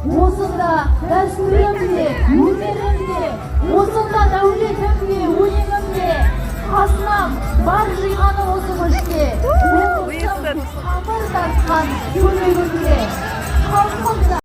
осында дәстүрімде, өнерімде, осында дәулетімде, өнегімде, қазынам бар жиғаны осы көште, облысым тамыр тартқан көмегімде, халқым да